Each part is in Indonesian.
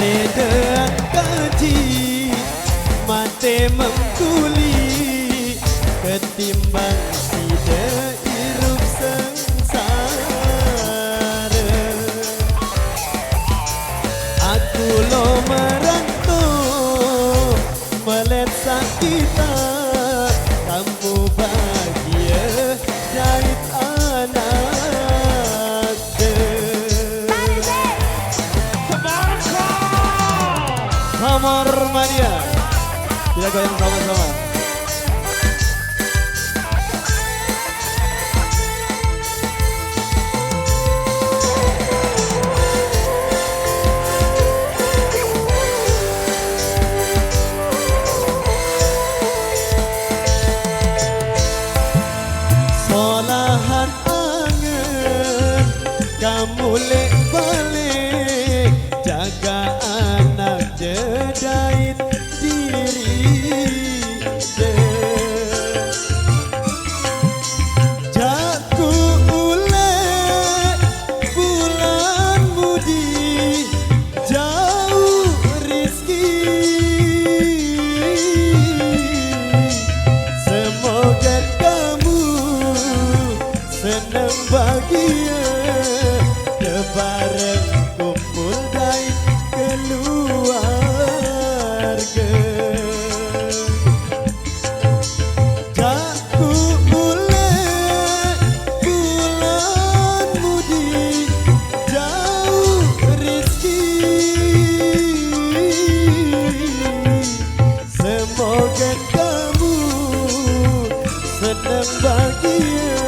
Reda kaji mate mengkuli ketimbang sida hirup sengsara. Aku lo merantau melihat sakita kamu bahagia jahit anak Hamar Mania. Kita goyang sama-sama. Solahan angen kamu lek balik jaga anak jedait diri jaku ule bulan mudi jauh rizki semoga kamu senang bahagia lebaran kumpul dai keluarga. Jaku ule bulan mudi jauh rizki semoga kamu senang bahagia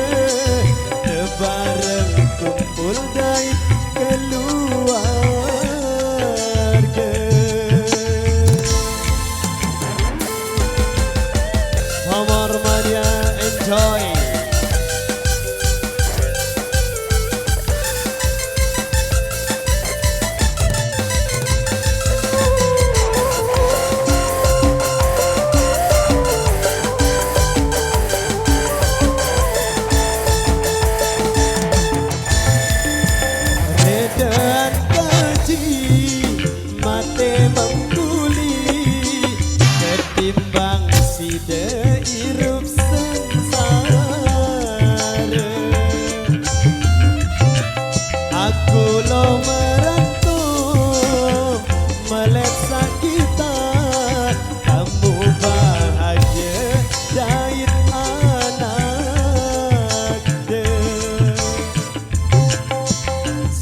lebaran kumpul dai keluarga. Hamar Mania, enjoy. Dan kaji mate mengkuli ketimbang sida hirup sengsara. Aku lo merantau melihat sakita kamu bahagia jahit anak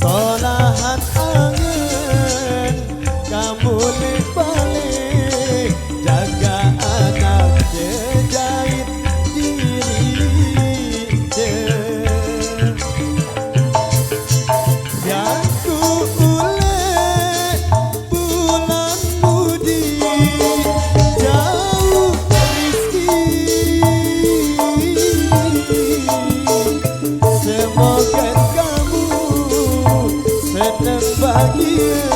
solahan angen kamu lek balik jaga anak jahit diri jaku ule bulan mudi jauh rizki semoga kamu senang bahagia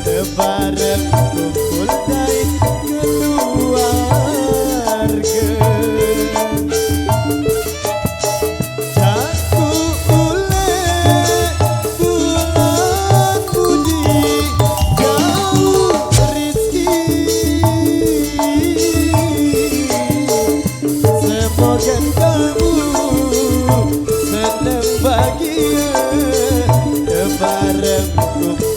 lebaran kumpul dai keluarga. Jaku ule bulan mudi jauh rizki semoga kamu senang bahagia lebaran kumpul